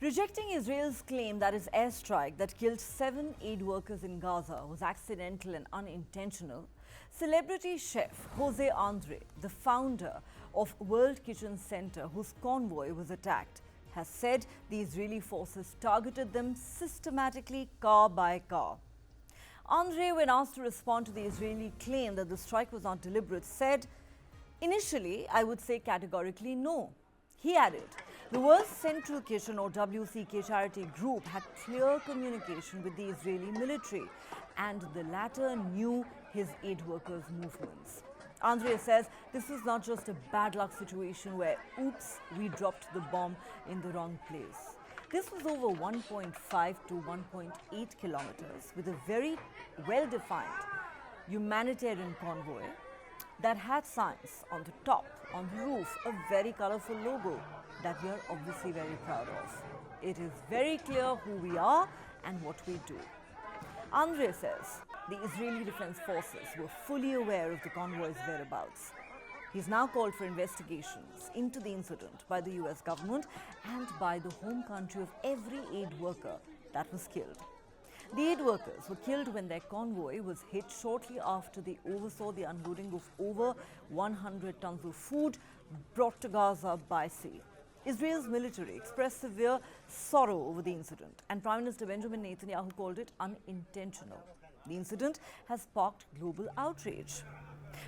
Rejecting Israel's claim that its airstrike that killed 7 aid workers in Gaza was accidental and unintentional, celebrity chef Jose Andre, the founder of World Kitchen Center, whose convoy was attacked, has said the Israeli forces targeted them systematically, car by car. Andre, when asked to respond to the Israeli claim that the strike was not deliberate, said, "Initially, I would say categorically no." He added, the World Central Kitchen or WCK charity group had clear communication with the Israeli military and the latter knew his aid workers' movements. Andre says this was not just a bad luck situation where, oops, we dropped the bomb in the wrong place. This was over 1.5 to 1.8 kilometers with a very well-defined humanitarian convoy that had signs on the top, on the roof, a very colorful logo that we are obviously very proud of. It is very clear who we are and what we do. Andre says the Israeli Defense Forces were fully aware of the convoy's whereabouts. He's now called for investigations into the incident by the US government and by the home country of every aid worker that was killed. The aid workers were killed when their convoy was hit shortly after they oversaw the unloading of over 100 tons of food brought to Gaza by sea. Israel's military expressed severe sorrow over the incident, and Prime Minister Benjamin Netanyahu called it unintentional. The incident has sparked global outrage.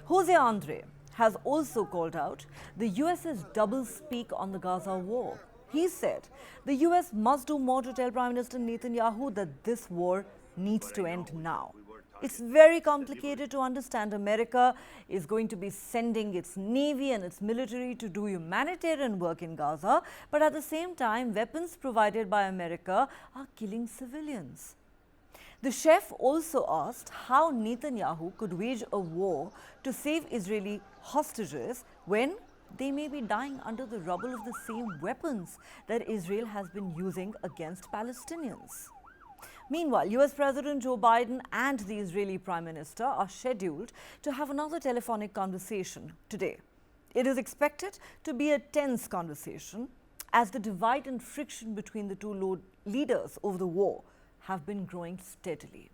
Jose Andre has also called out the US's doublespeak on the Gaza war. He said the US must do more to tell Prime Minister Netanyahu that this war needs to end now. It's very complicated to understand. America is going to be sending its navy and its military to do humanitarian work in Gaza, but at the same time, weapons provided by America are killing civilians. The chef also asked how Netanyahu could wage a war to save Israeli hostages when they may be dying under the rubble of the same weapons that Israel has been using against Palestinians. Meanwhile, US President Joe Biden and the Israeli Prime Minister are scheduled to have another telephonic conversation today. It is expected to be a tense conversation as the divide and friction between the two leaders over the war have been growing steadily.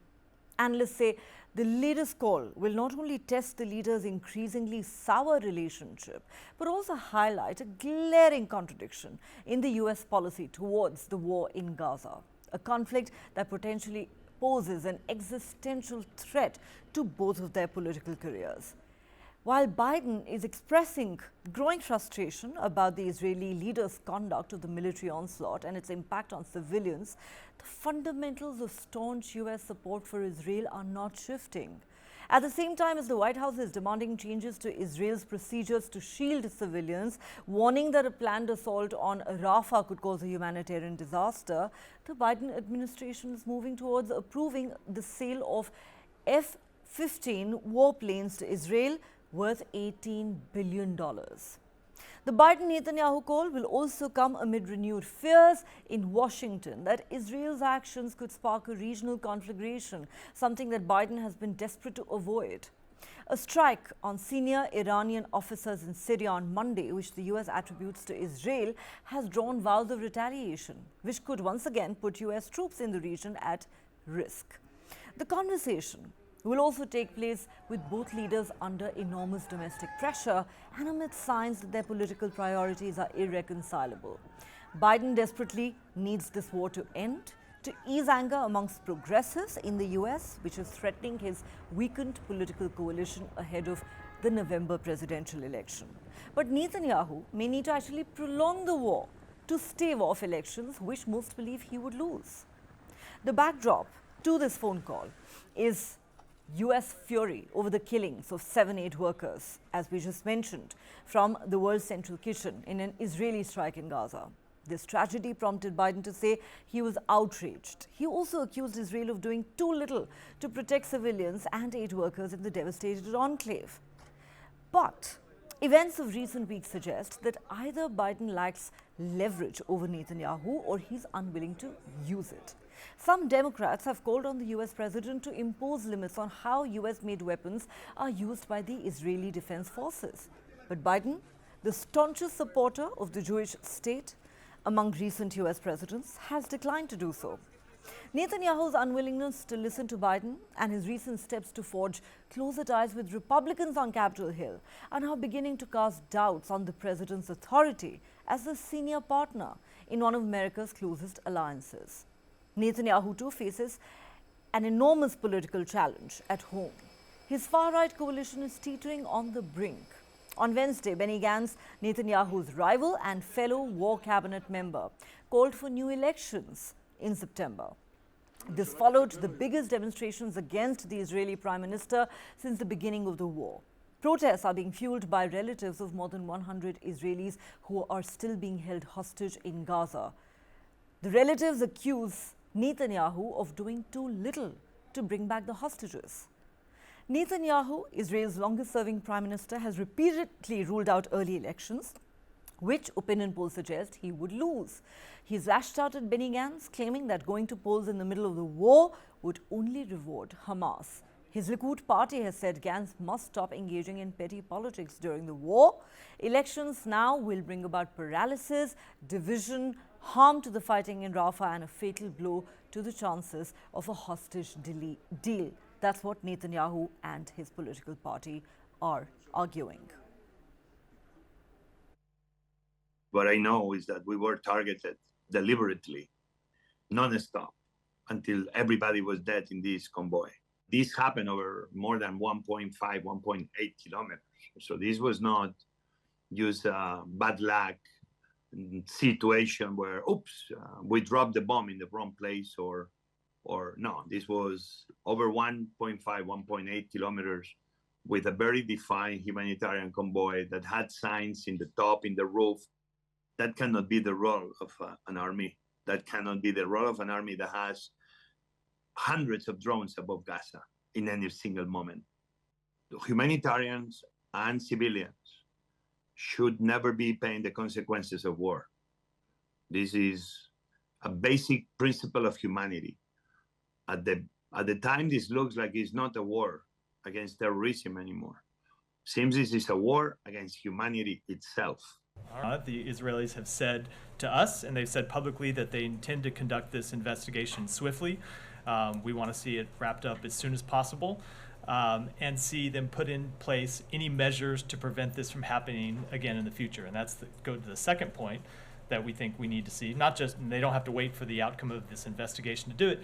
Analysts say the latest call will not only test the leaders' increasingly sour relationship, but also highlight a glaring contradiction in the US policy towards the war in Gaza, a conflict that potentially poses an existential threat to both of their political careers. While Biden is expressing growing frustration about the Israeli leaders' conduct of the military onslaught and its impact on civilians, the fundamentals of staunch US support for Israel are not shifting. At the same time as the White House is demanding changes to Israel's procedures to shield civilians, warning that a planned assault on Rafah could cause a humanitarian disaster, the Biden administration is moving towards approving the sale of F-15 warplanes to Israel worth $18 billion. The Biden-Netanyahu call will also come amid renewed fears in Washington that Israel's actions could spark a regional conflagration, something that Biden has been desperate to avoid. A strike on senior Iranian officers in Syria on Monday, which the US attributes to Israel, has drawn vows of retaliation, which could once again put US troops in the region at risk. The conversation will also take place with both leaders under enormous domestic pressure and amid signs that their political priorities are irreconcilable. Biden desperately needs this war to end, to ease anger amongst progressives in the US, which is threatening his weakened political coalition ahead of the November presidential election. But Netanyahu may need to actually prolong the war to stave off elections, which most believe he would lose. The backdrop to this phone call is US fury over the killings of 7 aid workers, as we just mentioned, from the World Central Kitchen in an Israeli strike in Gaza. This tragedy prompted Biden to say he was outraged. He also accused Israel of doing too little to protect civilians and aid workers in the devastated enclave. But events of recent weeks suggest that either Biden lacks leverage over Netanyahu or he's unwilling to use it. Some Democrats have called on the US president to impose limits on how US-made weapons are used by the Israeli Defense Forces. But Biden, the staunchest supporter of the Jewish state, among recent US presidents, has declined to do so. Netanyahu's unwillingness to listen to Biden and his recent steps to forge closer ties with Republicans on Capitol Hill are now beginning to cast doubts on the president's authority as a senior partner in one of America's closest alliances. Netanyahu too faces an enormous political challenge at home. His far-right coalition is teetering on the brink. On Wednesday, Benny Gantz, Netanyahu's rival and fellow war cabinet member, called for new elections in September. This followed the biggest demonstrations against the Israeli Prime Minister since the beginning of the war. Protests are being fueled by relatives of more than 100 Israelis who are still being held hostage in Gaza. The relatives accuse Netanyahu of doing too little to bring back the hostages. Netanyahu, Israel's longest-serving prime minister, has repeatedly ruled out early elections, which opinion polls suggest he would lose. He's lashed out at Benny Gantz, claiming that going to polls in the middle of the war would only reward Hamas. His Likud party has said Gantz must stop engaging in petty politics during the war. Elections now will bring about paralysis, division, harm to the fighting in Rafah, and a fatal blow to the chances of a hostage deal. That's what Netanyahu and his political party are arguing. What I know is that we were targeted deliberately, non-stop, until everybody was dead in this convoy. This happened over more than 1.5, 1.8 kilometers. So this was not just a bad luck situation where, we dropped the bomb in the wrong place, or no, this was over 1.5, 1.8 kilometers with a very defined humanitarian convoy that had signs in the top, in the roof. That cannot be the role of an army. That cannot be the role of an army that has hundreds of drones above Gaza in any single moment. The humanitarians and civilians should never be paying the consequences of war. This is a basic principle of humanity. At the time, this looks like it's not a war against terrorism anymore. Seems this is a war against humanity itself. The Israelis have said to us, and they've said publicly, that they intend to conduct this investigation swiftly. We want to see it wrapped up as soon as possible, and see them put in place any measures to prevent this from happening again in the future. And that's go to the second point that we think we need to see. Not just, they don't have to wait for the outcome of this investigation to do it.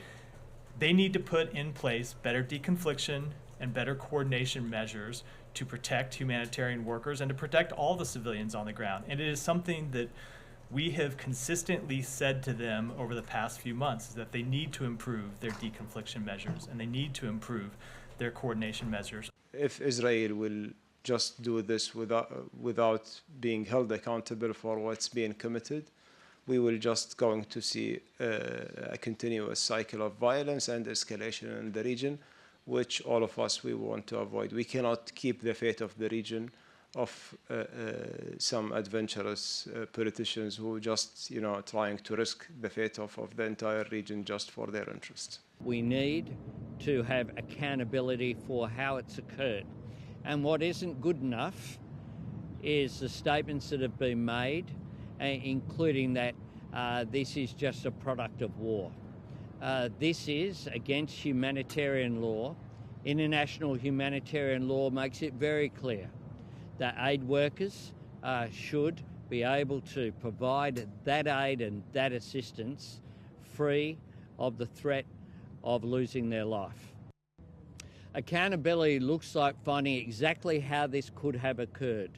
They need to put in place better deconfliction and better coordination measures to protect humanitarian workers and to protect all the civilians on the ground. And it is something that we have consistently said to them over the past few months, is that they need to improve their deconfliction measures and they need to improve their coordination measures. If Israel will just do this without being held accountable for what's being committed, we will just going to see a continuous cycle of violence and escalation in the region, which all of us, we want to avoid. We cannot keep the fate of the region of some adventurous politicians who just, trying to risk the fate of the entire region just for their interest. We need to have accountability for how it's occurred. And what isn't good enough is the statements that have been made, including that this is just a product of war. This is against humanitarian law. International humanitarian law makes it very clear that aid workers should be able to provide that aid and that assistance free of the threat of losing their life. Accountability looks like finding exactly how this could have occurred.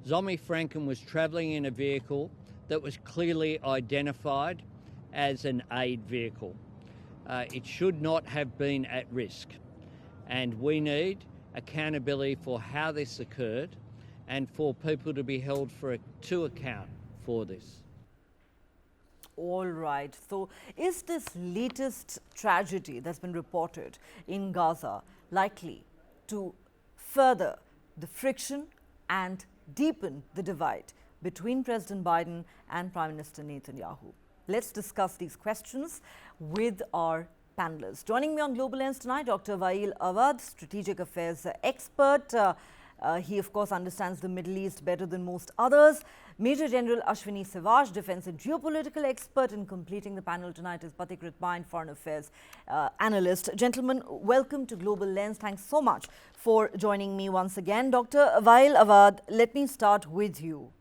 Zomi Franken was travelling in a vehicle that was clearly identified as an aid vehicle. It should not have been at risk, and we need accountability for how this occurred and for people to be held to account for this. All right. So is this latest tragedy that's been reported in Gaza likely to further the friction and deepen the divide between President Biden and Prime Minister Netanyahu? Let's discuss these questions with our panelists. Joining me on Global Lens tonight, Dr. Wael Awad, strategic affairs expert. He, of course, understands the Middle East better than most others. Major General Ashwini Sivaj, defense and geopolitical expert, and completing the panel tonight is Patik Ritmain, foreign affairs analyst. Gentlemen, welcome to Global Lens. Thanks so much for joining me once again. Dr. Wael Awad, let me start with you.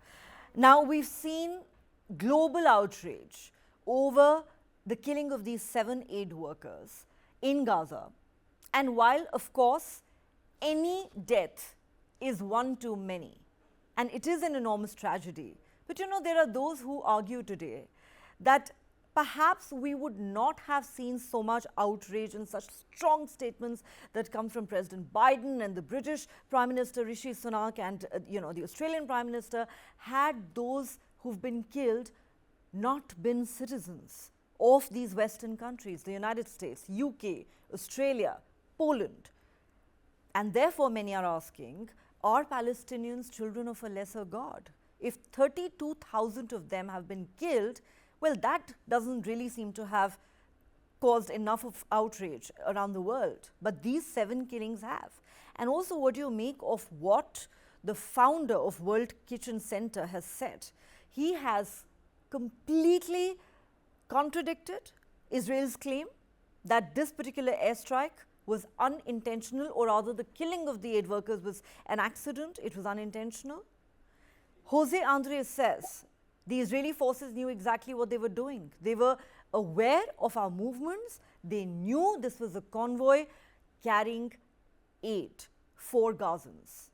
Now, we've seen global outrage over the killing of these 7 aid workers in Gaza. And while, of course, any death is one too many, and it is an enormous tragedy, but you know, there are those who argue today that perhaps we would not have seen so much outrage and such strong statements that come from President Biden and the British Prime Minister Rishi Sunak and the Australian Prime Minister had those who've been killed not been citizens of these Western countries, the United States, UK, Australia, Poland. And therefore, many are asking, are Palestinians children of a lesser God? If 32,000 of them have been killed, well, that doesn't really seem to have caused enough of outrage around the world. But these 7 killings have. And also, what do you make of what the founder of World Kitchen Center has said? He has completely contradicted Israel's claim that this particular airstrike was unintentional, or rather the killing of the aid workers was an accident, it was unintentional. Jose Andres says the Israeli forces knew exactly what they were doing. They were aware of our movements. They knew this was a convoy carrying aid for Gazans.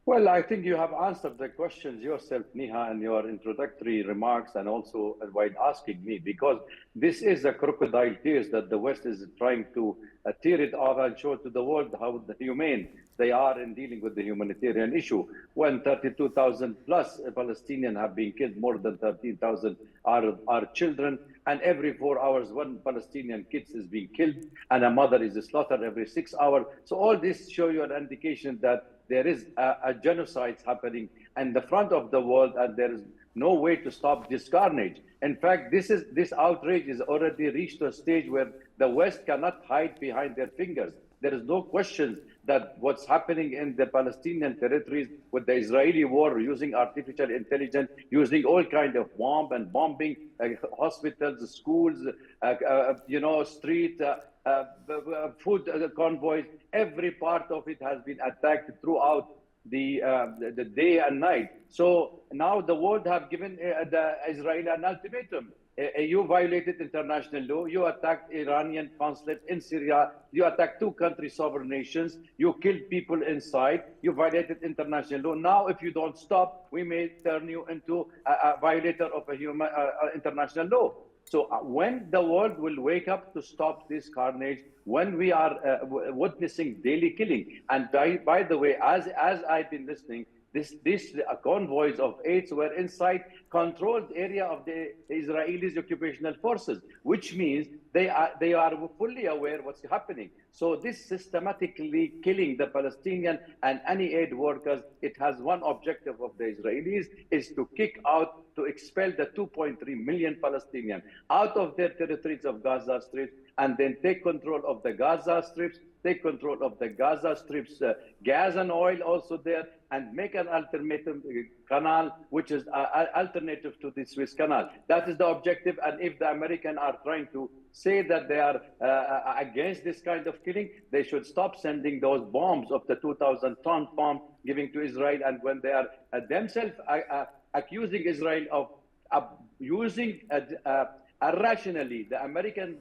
Well, I think you have answered the questions yourself, Neha, in your introductory remarks, and also while asking me, because this is a crocodile tears that the West is trying to tear it off and show to the world how humane they are in dealing with the humanitarian issue. When 32,000 plus Palestinians have been killed, more than 13,000 are children, and every 4 hours, 1 Palestinian kid is being killed, and a mother is slaughtered every 6 hours. So all this show you an indication that there is a genocide happening in the front of the world, and there is no way to stop this carnage. In fact, this outrage is already reached a stage where the West cannot hide behind their fingers. There is no question that what's happening in the Palestinian territories with the Israeli war, using artificial intelligence, using all kind of bomb and bombing hospitals, schools, street, food convoys, every part of it has been attacked throughout the day and night. So now the world have given the Israel an ultimatum. You violated international law. You attacked Iranian consulate in Syria. You attacked 2 countries, sovereign nations. You killed people inside. You violated international law. Now, if you don't stop, we may turn you into a violator of international law. So when the world will wake up to stop this carnage, when we are witnessing daily killing, and by the way, as I've been listening, these convoys of aids were inside controlled area of the Israelis' occupational forces, which means they are fully aware what's happening. So this systematically killing the Palestinian and any aid workers, it has one objective of the Israelis, is to kick out, to expel the 2.3 million Palestinians out of their territories of Gaza Strip, and then take control of the Gaza Strips, take control of the Gaza Strip's gas and oil also there, and make an alternative canal, which is alternative to the Suez Canal. That is the objective. And if the Americans are trying to say that they are against this kind of killing, they should stop sending those bombs of the 2,000-ton bomb giving to Israel. And when they are themselves accusing Israel of using irrationally the American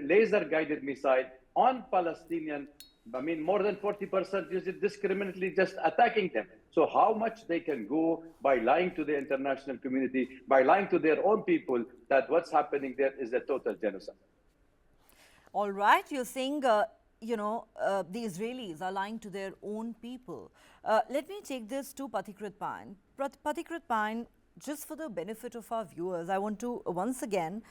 laser-guided missile on Palestinian, I mean, more than 40% use it discriminately, just attacking them. So how much they can go by lying to the international community, by lying to their own people, that what's happening there is a total genocide. All right, you're saying, the Israelis are lying to their own people. Let me take this to Patik Ritmain. Patik Ritmain, just for the benefit of our viewers, I want to once again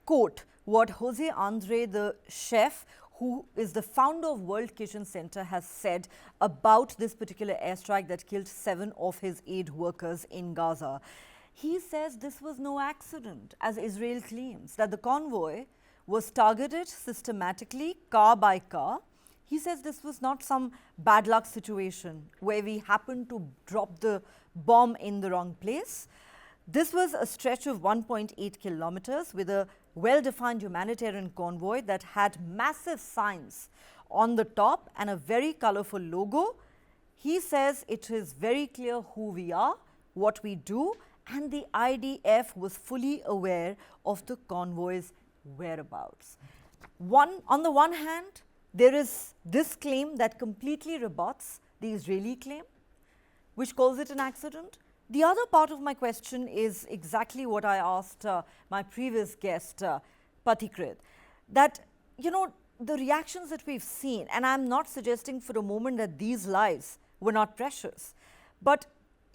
quote what Jose Andre, the chef, who is the founder of World Kitchen Center, has said about this particular airstrike that killed 7 of his aid workers in Gaza. He says this was no accident, as Israel claims, that the convoy was targeted systematically, car by car. He says this was not some bad luck situation where we happened to drop the bomb in the wrong place. This was a stretch of 1.8 kilometers with a well-defined humanitarian convoy that had massive signs on the top and a very colorful logo. He says it is very clear who we are, what we do, and the IDF was fully aware of the convoy's whereabouts. On the one hand, there is this claim that completely rebuts the Israeli claim, which calls it an accident. The other part of my question is exactly what I asked my previous guest, Pathikrit, that, the reactions that we've seen, and I'm not suggesting for a moment that these lives were not precious, but,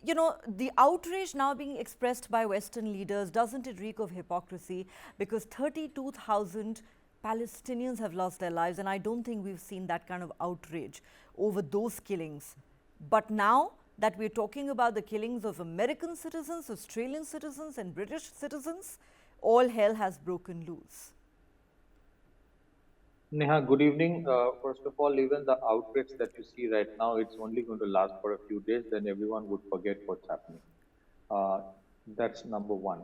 the outrage now being expressed by Western leaders, doesn't it reek of hypocrisy? Because 32,000 Palestinians have lost their lives, and I don't think we've seen that kind of outrage over those killings. But now that we're talking about the killings of American citizens, Australian citizens, and British citizens, all hell has broken loose. Neha, good evening. First of all, even the outrage that you see right now, it's only going to last for a few days, then everyone would forget what's happening. That's number one.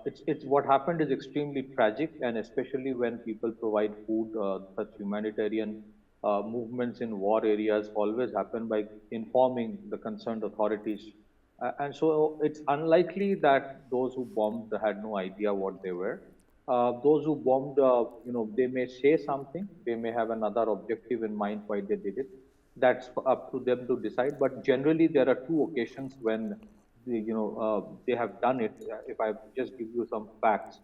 It's what happened is extremely tragic, and especially when people provide food, such humanitarian movements in war areas always happen by informing the concerned authorities. And so it's unlikely that those who bombed had no idea what they were. Those who bombed, they may say something, they may have another objective in mind why they did it. That's up to them to decide. But generally, there are two occasions when they have done it. If I just give you some facts,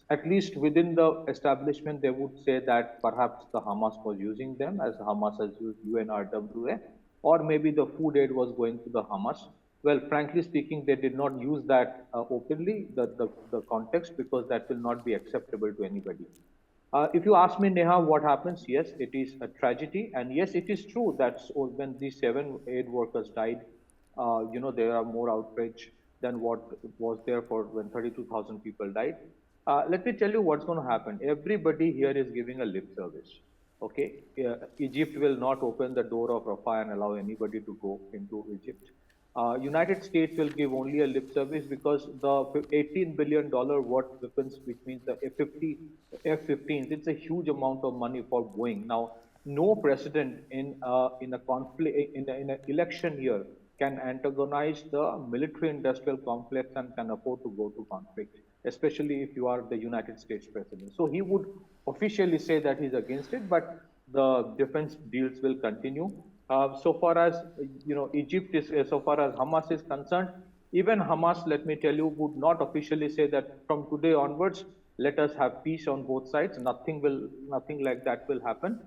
at least within the establishment, they would say that perhaps the Hamas was using them, as Hamas has used UNRWA, or maybe the food aid was going to the Hamas. Well, frankly speaking, they did not use that openly, the context, because that will not be acceptable to anybody. If you ask me, Neha, what happens? Yes, it is a tragedy. And yes, it is true that when these 7 aid workers died, there are more outrage than what was there for when 32,000 people died. Let me tell you what's going to happen. Everybody here is giving a lip service. Okay, Egypt will not open the door of Rafah and allow anybody to go into Egypt. United States will give only a lip service because the $18 billion worth weapons, which means the F-15s, it's a huge amount of money for Boeing. Now, no president in a conflict in an election year can antagonize the military-industrial complex and can afford to go to conflict, especially if you are the United States president. So he would officially say that he's against it, but the defense deals will continue. So far as Egypt is, so far as Hamas is concerned, even Hamas, let me tell you, would not officially say that from today onwards, let us have peace on both sides. Nothing like that will happen.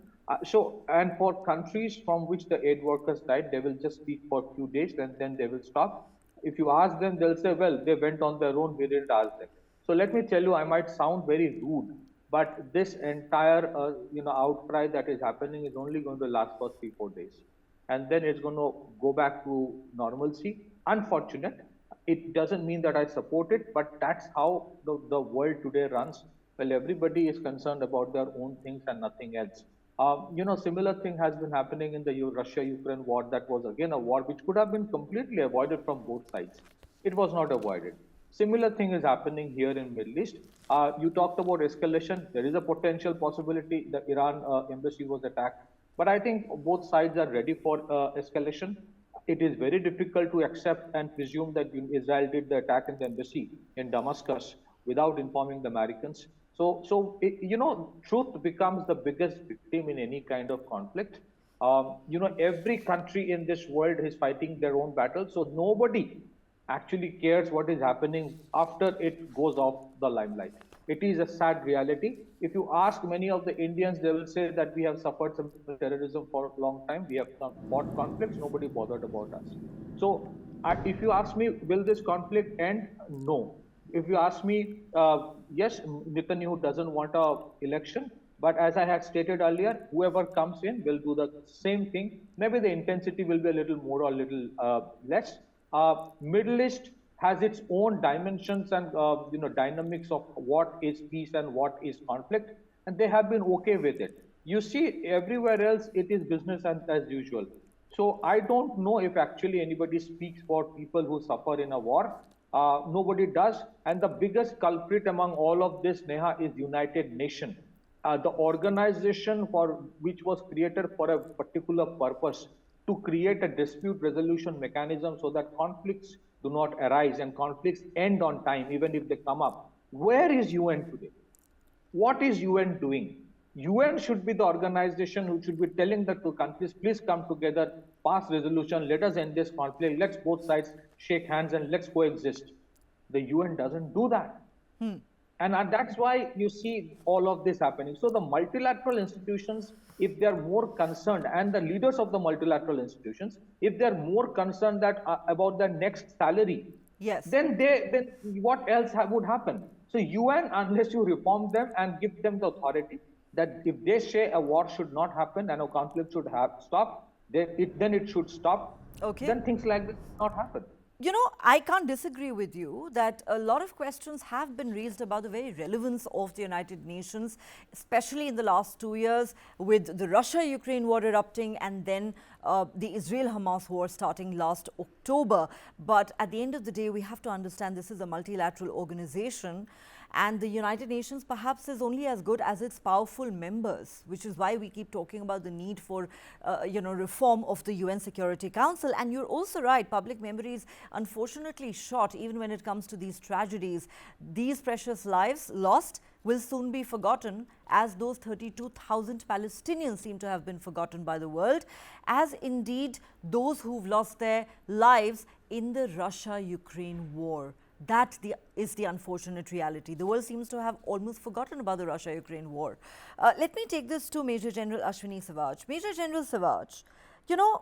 And for countries from which the aid workers died, they will just speak for a few days and then they will stop. If you ask them, they'll say, well, they went on their own, we didn't ask them. So let me tell you, I might sound very rude, but this entire outcry that is happening is only going to last for 3-4 days. And then it's going to go back to normalcy. Unfortunate. It doesn't mean that I support it, but that's how the world today runs. Well, everybody is concerned about their own things and nothing else. Similar thing has been happening in the Russia-Ukraine war. That was again a war which could have been completely avoided from both sides. It was not avoided. Similar thing is happening here in Middle East. You talked about escalation. There is a potential possibility the Iran embassy was attacked. But I think both sides are ready for escalation. It is very difficult to accept and presume that Israel did the attack in the embassy in Damascus without informing the Americans. So truth becomes the biggest victim in any kind of conflict. Every country in this world is fighting their own battle. So nobody actually cares what is happening after it goes off the limelight. It is a sad reality. If you ask many of the Indians, they will say that we have suffered some terrorism for a long time. We have fought conflicts. Nobody bothered about us. So if you ask me, will this conflict end? No. If you ask me, yes, Netanyahu doesn't want an election. But as I had stated earlier, whoever comes in will do the same thing. Maybe the intensity will be a little more or a little less. Middle East has its own dimensions and dynamics of what is peace and what is conflict, and they have been okay with it. You see, everywhere else it is business as usual. So I don't know if actually anybody speaks for people who suffer in a war. Nobody does. And the biggest culprit among all of this, Neha, is United Nations, the organization for which was created for a particular purpose, to create a dispute resolution mechanism so that conflicts do not arise and conflicts end on time, even if they come up. Where is UN today? What is UN doing? UN should be the organization who should be telling the two countries, please come together, pass resolution, let us end this conflict, let's both sides shake hands and let's coexist. The UN doesn't do that. And that's why you see all of this happening. So the multilateral institutions, if they're more concerned, and the leaders of the multilateral institutions, if they're more concerned that about their next salary, Yes. then what else would happen? So UN, unless you reform them and give them the authority that if they say a war should not happen and a conflict should stop, then it should stop. Okay. Then things like this not happen. You know, I can't disagree with you that a lot of questions have been raised about the very relevance of the United Nations, especially in the last 2 years with the Russia-Ukraine war erupting and then the Israel-Hamas war starting last October. But at the end of the day, we have to understand this is a multilateral organization, and the United Nations perhaps is only as good as its powerful members, which is why we keep talking about the need for, reform of the UN Security Council. And you're also right, public memory is unfortunately short even when it comes to these tragedies. These precious lives lost will soon be forgotten, as those 32,000 Palestinians seem to have been forgotten by the world, as indeed those who've lost their lives in the Russia-Ukraine war. That is the unfortunate reality. The world seems to have almost forgotten about the Russia-Ukraine war. Let me take this to Major General Ashwini Savaj. Major General Savaj, you know,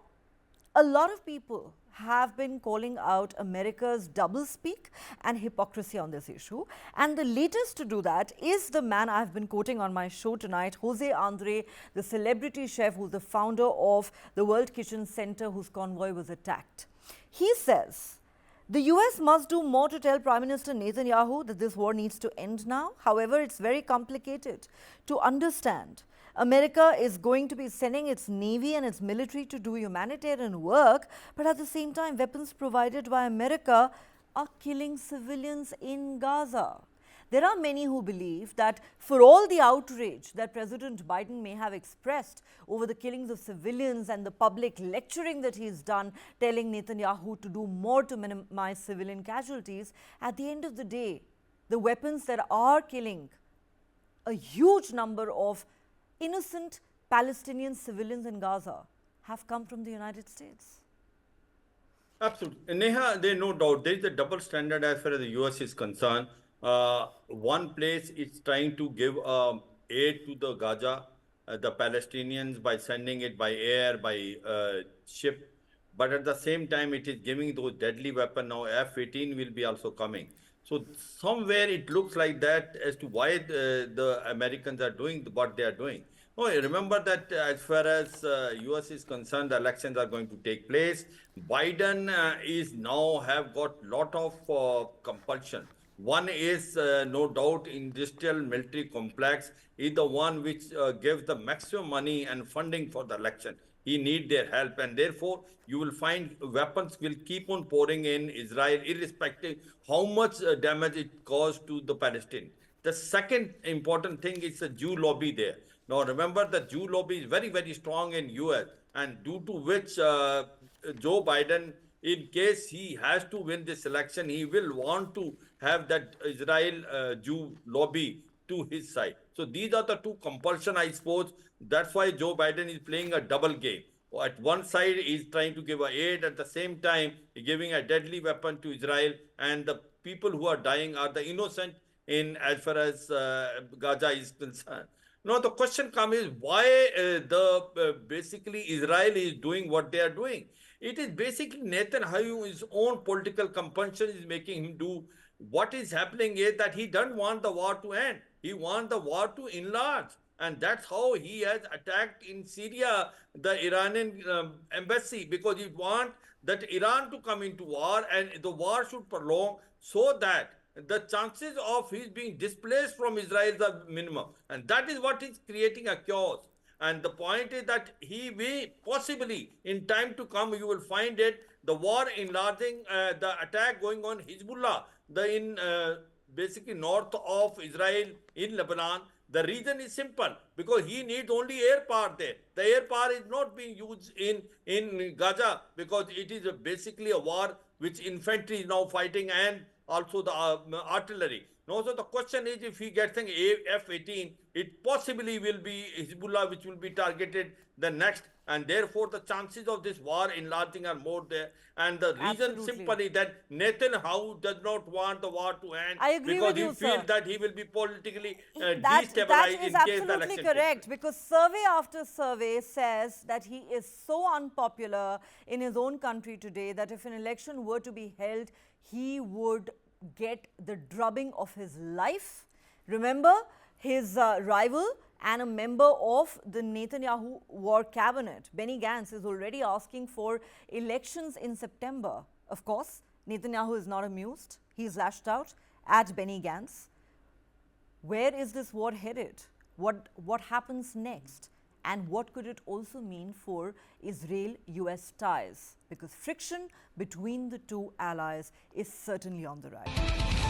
a lot of people have been calling out America's doublespeak and hypocrisy on this issue. And the latest to do that is the man I've been quoting on my show tonight, Jose Andre, the celebrity chef who's the founder of the World Kitchen Center, whose convoy was attacked. He says, the US must do more to tell Prime Minister Netanyahu that this war needs to end now. However, it's very complicated to understand. America is going to be sending its navy and its military to do humanitarian work, but at the same time, weapons provided by America are killing civilians in Gaza. There are many who believe that for all the outrage that President Biden may have expressed over the killings of civilians and the public lecturing that he's done, telling Netanyahu to do more to minimize civilian casualties, at the end of the day, the weapons that are killing a huge number of innocent Palestinian civilians in Gaza have come from the United States. Absolutely. Neha, there's no doubt there is a double standard as far as the US is concerned. One place is trying to give aid to the Gaza, the Palestinians, by sending it by air, by ship. But at the same time, it is giving those deadly weapons. Now F-18 will be also coming. So somewhere it looks like that as to why the Americans are doing what they are doing. Oh, remember that as far as US is concerned, the elections are going to take place. Biden is now have got lot of compulsion. One is no doubt industrial military complex is the one which gives the maximum money and funding for the election. He need their help, and therefore you will find weapons will keep on pouring in Israel, irrespective how much damage it caused to the Palestinians. The second important thing is the Jew lobby there. Now remember, the Jew lobby is very, very strong in US, and due to which Joe Biden, in case he has to win this election, he will want to have that Israel Jew lobby to his side. So these are the two compulsion, I suppose. That's why Joe Biden is playing a double game. At one side, he's trying to give aid. At the same time, giving a deadly weapon to Israel. And the people who are dying are the innocent in as far as Gaza is concerned. Now, the question comes is why basically Israel is doing what they are doing. It is basically Netanyahu's own political compulsion is making him do. What is happening is that he doesn't want the war to end. He wants the war to enlarge. And that's how he has attacked in Syria, the Iranian embassy, because he wants that Iran to come into war and the war should prolong so that the chances of his being displaced from Israel are minimum. And that is what is creating a chaos. And the point is that he may possibly, in time to come, you will find it, the war enlarging, the attack going on Hezbollah, in basically north of Israel in Lebanon. The reason is simple, because he needs only air power there. The air power is not being used in Gaza, because it is basically a war which infantry is now fighting, and also the artillery. Now, so the question is, if he gets an F-18, it possibly will be Hezbollah which will be targeted the next, and therefore the chances of this war enlarging are more there. And the reason Absolutely. simply that Netanyahu does not want the war to end, I agree because with you, he feels sir. that he will be politically That destabilized is in case the absolutely election takes correct, place. because survey after survey says that he is so unpopular in his own country today that if an election were to be held, he would get the drubbing of his life. Remember, his rival and a member of the Netanyahu war cabinet, Benny Gantz, is already asking for elections in September. Of course, Netanyahu is not amused. He's lashed out at Benny Gantz. Where is this war headed? What happens next? And what could it also mean for Israel-US ties? Because friction between the two allies is certainly on the rise.